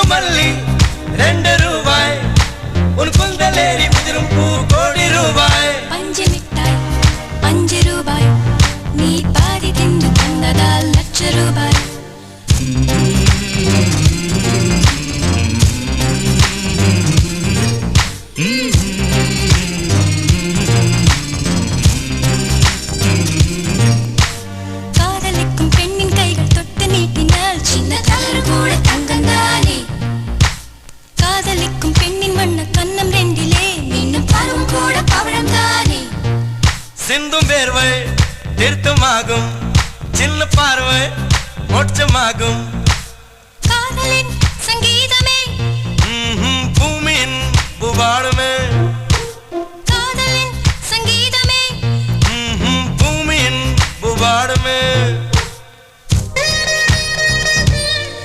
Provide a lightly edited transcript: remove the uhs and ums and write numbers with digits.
மல்லி 2 ரூபாய் உன் குந்தலேறி உதிரும் பூ கோடி ரூபாய் பஞ்சு மிட்டாய் 5 ரூபாய் நீ பாதி தின்று தந்ததால் லட்ச ரூபாய் காதலிக்கும் பெண்ணின் கைகள் தொட்டு நீட்டினால் சின்ன தளர் கூட தங்கந்தானே காதலிக்கும் பெண்ணின் வண்ண கண்ணம் ரெண்டிலே மீண்டும் பருவம் கூட பவழம் தானே சிந்தும் வேர்வை திருத்தமாகும் சின்ன பார்வை மோட்சமாகும்